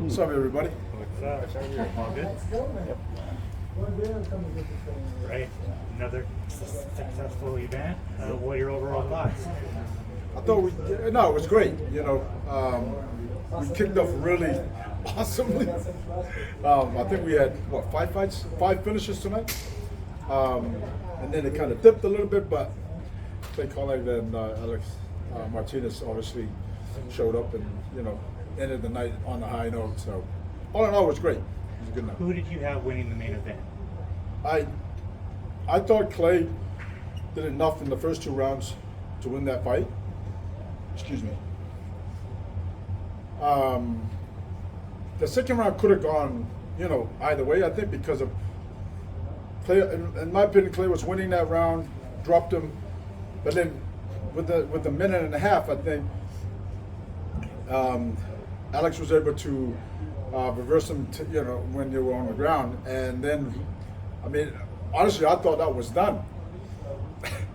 What's up, everybody? What's up? All good? Right. Another successful event. What are your overall thoughts? I thought it was great. We kicked off really awesomely. I think we had, five finishes tonight? And then it kind of dipped a little bit, but Clay Colling and Alex Martinez obviously showed up and, ended the night on a high note. So all in all, it was great. It was a good night. Who did you have winning the main event? I thought Clay did enough in the first two rounds to win that fight. Excuse me. The second round could have gone, either way. I think because of Clay. In my opinion, Clay was winning that round, dropped him, but then with the minute and a half, I think Alex was able to reverse him. When they were on the ground, and then, honestly, I thought that was done.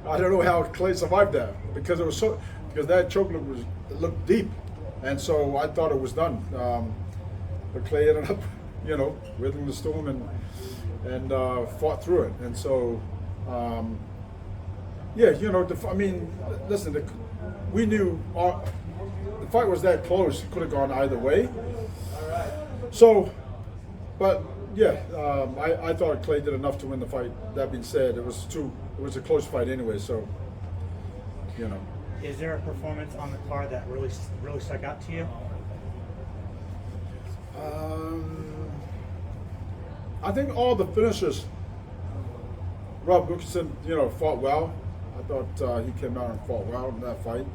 I don't know how Clay survived that because that choke looked deep, and so I thought it was done. But Clay ended up, weathering the storm and fought through it. And so, listen, we knew the fight was that close; it could have gone either way. So, but yeah, I thought Clay did enough to win the fight. That being said, it was a close fight anyway. So, Is there a performance on the card that really stuck out to you? I think all the finishers. Rob Wilkinson, fought well. I thought he came out and fought well in that fight.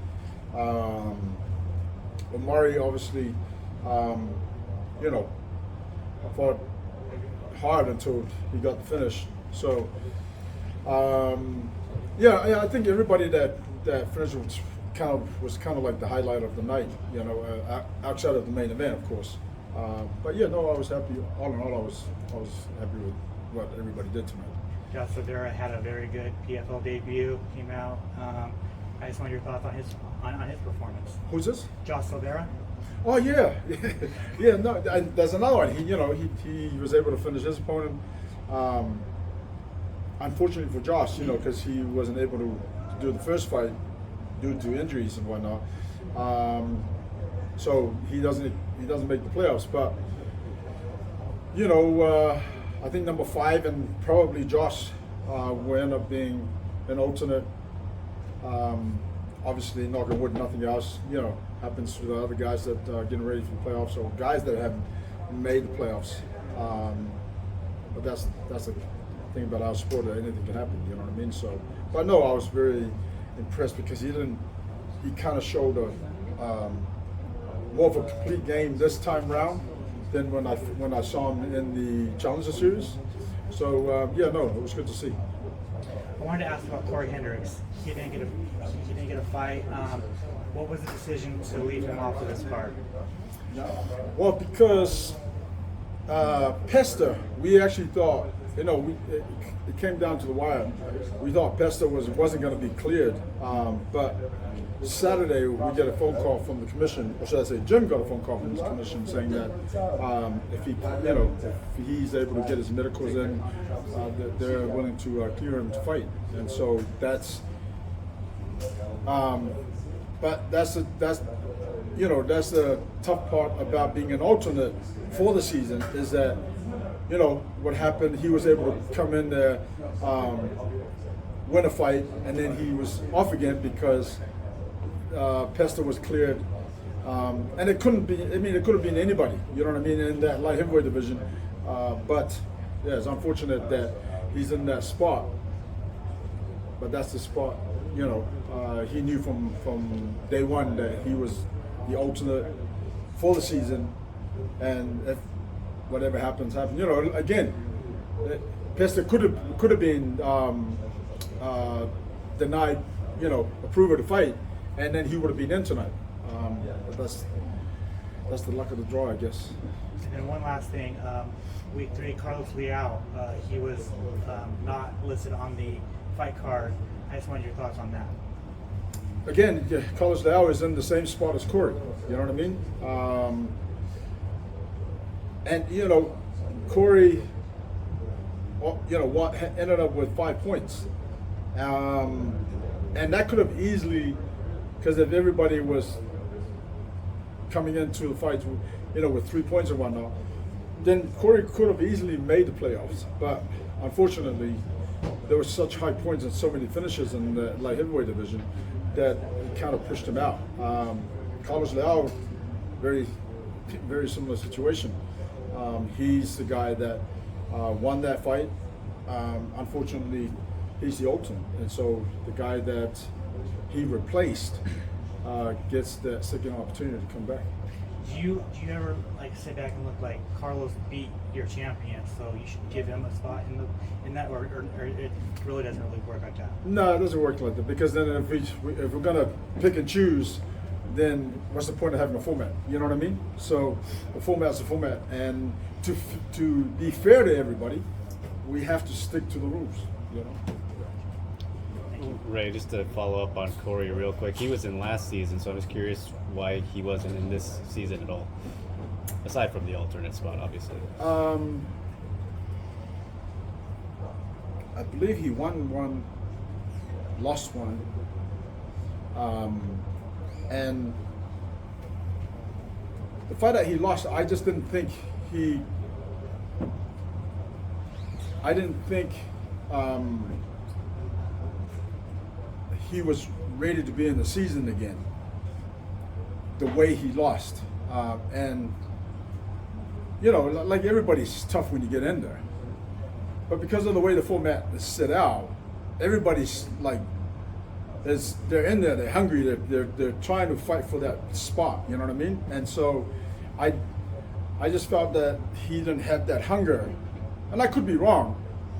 Omari obviously, fought hard until he got the finish. So, I think everybody that finished was kind of like the highlight of the night. Outside of the main event, of course. I was happy. All in all, I was happy with what everybody did tonight. Josh Silveira had a very good PFL debut. Came out. I just want your thoughts on his performance. Who's this? Josh Silveira. Oh yeah, yeah. No, there's another one. He was able to finish his opponent. Unfortunately for Josh, because he wasn't able to do the first fight due to injuries and whatnot. So he doesn't make the playoffs. But I think number 5 and probably Josh will end up being an alternate. Obviously, knock on wood, nothing else, happens to the other guys that are getting ready for the playoffs or guys that haven't made the playoffs. But that's the thing about our sport, that anything can happen, you know what I mean? So, but no, I was very impressed because he kind of showed more of a complete game this time round than when I saw him in the Challenger Series. So, it was good to see. I wanted to ask about Corey Hendricks. He didn't get a fight. What was the decision to leave him off of this card? Well, because Pesta, we actually thought, it came down to the wire. We thought Pesta wasn't going to be cleared, but Saturday we get a phone call from the commission, or should I say, Jim got a phone call from the commission saying that if he's able to get his medicals in, they're willing to clear him to fight, and so that's. But that's the tough part about being an alternate for the season is that, what happened, he was able to come in there, win a fight, and then he was off again because Pesta was cleared. And it couldn't be, it could have been anybody, you know what I mean, in that light heavyweight division. But yeah, it's unfortunate that he's in that spot. But that's the spot, he knew from day one that he was the alternate for the season, and if whatever happens. Again, Pesta could have been denied, approval to fight, and then he would have been in tonight. But that's the luck of the draw, I guess. And one last thing, week 3, Carlos Leal, he was not listed on the fight card. I just wanted your thoughts on that. Again, Carlos Leal is in the same spot as Corey. You know what I mean? And Corey, ended up with 5 points, and that could have easily, because if everybody was coming into the fight, with 3 points and whatnot, then Corey could have easily made the playoffs. But unfortunately, there were such high points and so many finishes in the light heavyweight division that it kind of pushed him out. Carlos Leal, very, very similar situation. He's the guy that won that fight. Unfortunately, he's the ultimate, and so the guy that he replaced gets that second opportunity to come back. Do you ever sit back and look like Carlos beat your champion, so you should give him a spot in that, or it really doesn't really work like that? No, it doesn't work like that, because then if we're gonna pick and choose, then what's the point of having a format? You know what I mean? So the format's a format, and to be fair to everybody, we have to stick to the rules. Ray, just to follow up on Corey real quick, he was in last season, so I'm just curious why he wasn't in this season at all, aside from the alternate spot, obviously. I believe he won one, lost one, and the fight that he lost, I just didn't think he was ready to be in the season again, the way he lost. And, like everybody's tough when you get in there. But because of the way the format is set out, everybody's they're in there, they're hungry, they're trying to fight for that spot, you know what I mean? And so I just felt that he didn't have that hunger. And I could be wrong,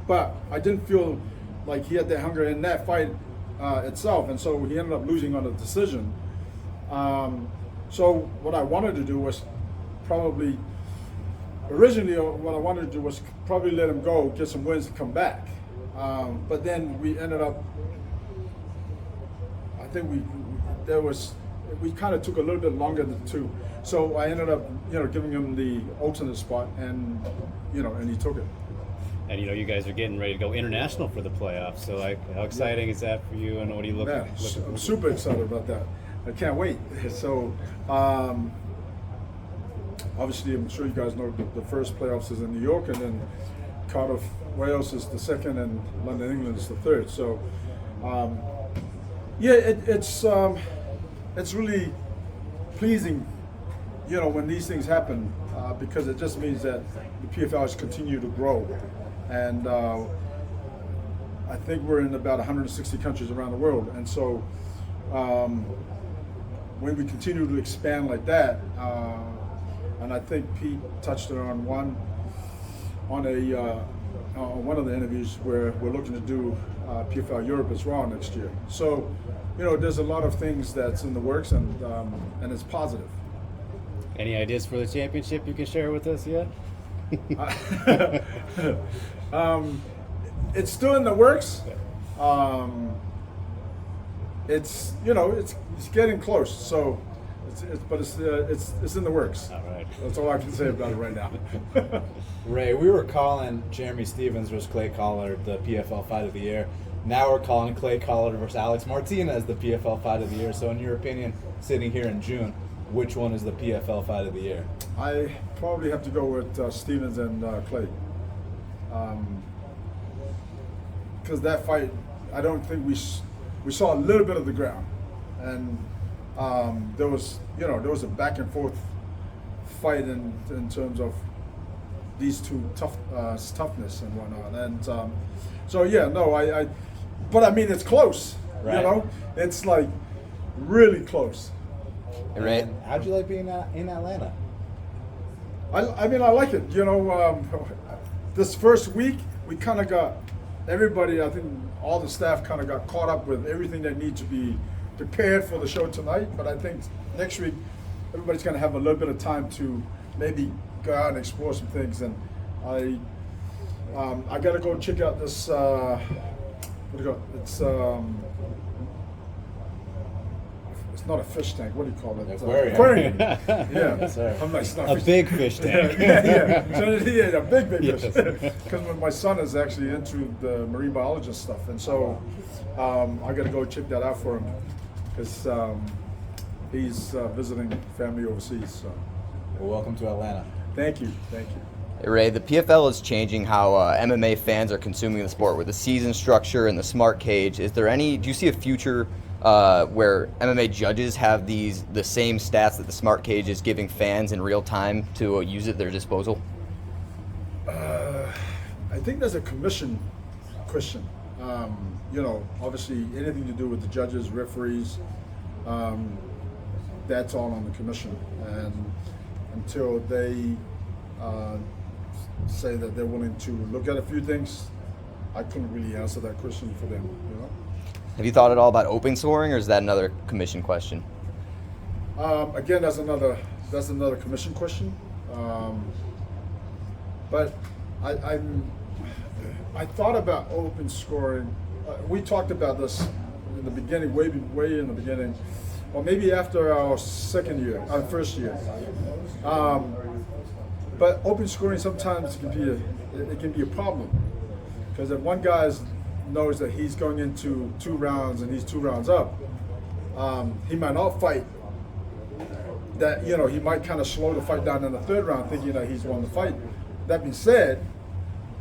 but I didn't feel like he had that hunger in that fight itself, and so he ended up losing on the decision. So what I wanted to do was originally what I wanted to do was probably let him go, get some wins, and come back. But then we ended up, I think we kind of took a little bit longer to. So I ended up, giving him the alternate spot, and and he took it. And you guys are getting ready to go international for the playoffs. So how exciting is that for you? And what are you looking? Man, I'm super excited about that. I can't wait. So obviously, I'm sure you guys know the first playoffs is in New York, and then Cardiff, Wales is the second, and London, England is the third. So it's really pleasing, when these things happen, because it just means that the PFL has continued to grow. And I think we're in about 160 countries around the world. And so when we continue to expand like that, and I think Pete touched on one of the interviews where we're looking to do PFL Europe as well next year. So, there's a lot of things that's in the works, and it's positive. Any ideas for the championship you can share with us yet? It's still in the works. It's getting close. So, it's in the works. All right. That's all I can say about it right now. Ray, we were calling Jeremy Stephens versus Clay Collard the PFL Fight of the Year. Now we're calling Clay Collard versus Alex Martinez the PFL Fight of the Year. So, in your opinion, sitting here in June, which one is the PFL Fight of the Year? I probably have to go with Stephens and Clay. Because that fight, I don't think we saw a little bit of the ground, and there was a back and forth fight in terms of these two toughness and whatnot, and but I mean, it's close, right. It's really close. Right. How'd you like being in Atlanta? I mean, I like it. This first week, we kind of got everybody, I think all the staff kind of got caught up with everything they need to be prepared for the show tonight. But I think next week, everybody's going to have a little bit of time to maybe go out and explore some things. And I got to go check out this, it's not a fish tank. What do you call it? Aquarium. Aquarium. Yeah. Yes, sir. I'm like, it's not A fish big fish tank. yeah. So, yeah, a big Yes. fish. Because my son is actually into the marine biology stuff, and so I got to go check that out for him because he's visiting family overseas. So, Well, welcome to Atlanta. thank you. Hey, Ray, the PFL is changing how MMA fans are consuming the sport with the season structure and the smart cage. Do you see a future where MMA judges have the same stats that the smart cage is giving fans in real time to use at their disposal? I think there's a commission question. Obviously anything to do with the judges, referees, that's all on the commission. And until they say that they're willing to look at a few things, I couldn't really answer that question for them. Have you thought at all about open scoring, or is that another commission question? Again, that's another commission question. But I thought about open scoring. We talked about this in the beginning, way in the beginning, or maybe after our first year. But open scoring sometimes it can be a problem, because if one guy knows that he's going into 2 rounds and he's 2 rounds up, he might not fight. That he might kind of slow the fight down in the 3rd round, thinking that he's won the fight. That being said,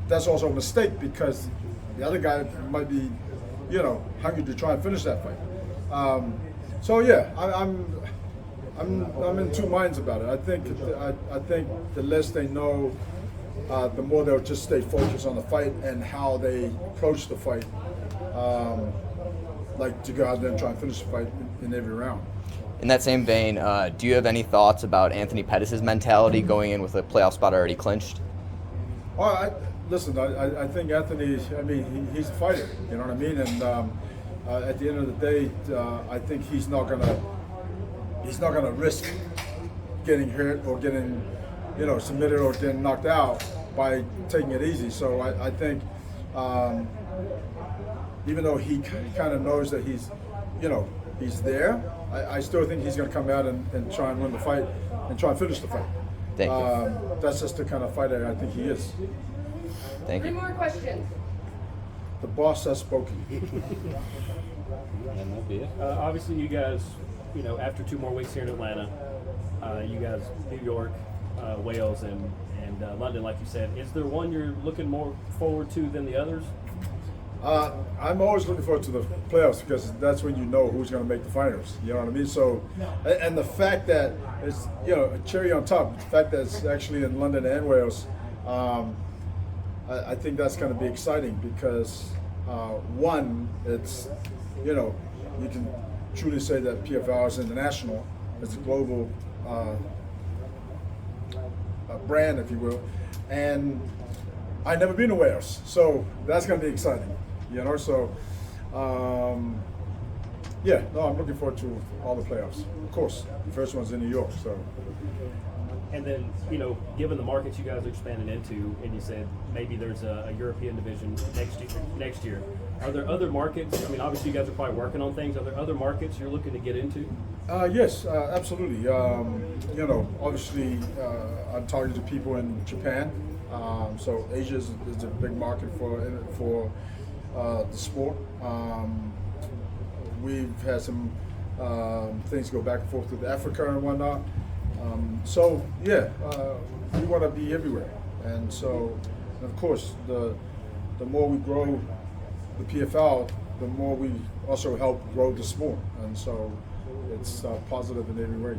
that's also a mistake, because the other guy might be, hungry to try and finish that fight. So yeah, I'm in 2 minds about it. I think the less they know, the more they'll just stay focused on the fight and how they approach the fight, like to go out there and try and finish the fight in every round. In that same vein, do you have any thoughts about Anthony Pettis' mentality going in with a playoff spot already clinched? I think Anthony, he's a fighter, you know what I mean? And at the end of the day, I think he's not gonna risk getting hurt or getting, submitted or getting knocked out by taking it easy. So I think, even though he kind of knows that he's there, I still think he's gonna come out and try and win the fight and try and finish the fight. Thank you. That's just the kind of fighter I think he is. Thank Three you. more questions. The boss has spoken. And that'll be it. Obviously, you guys, after 2 more weeks here in Atlanta, you guys, New York, Wales, and London, like you said. Is there one you're looking more forward to than the others? I'm always looking forward to the playoffs, because that's when you know who's going to make the finals. You know what I mean? So, and the fact that it's a cherry on top, the fact that it's actually in London and Wales, I think that's going to be exciting, because one, it's you can truly say that PFL is international, it's a global brand, if you will, and I've never been to Wales, so that's going to be exciting. So I'm looking forward to all the playoffs. Of course, the first one's in New York, so. And then, given the markets you guys are expanding into, and you said maybe there's a European division next year, are there other markets? Obviously you guys are probably working on things. Are there other markets you're looking to get into? Yes, absolutely. Obviously, I'm talking to people in Japan. So Asia is a big market for the sport. We've had some things go back and forth with Africa and whatnot. We want to be everywhere, and so, of course, the more we grow the PFL, the more we also help grow the sport, and so it's positive in every way.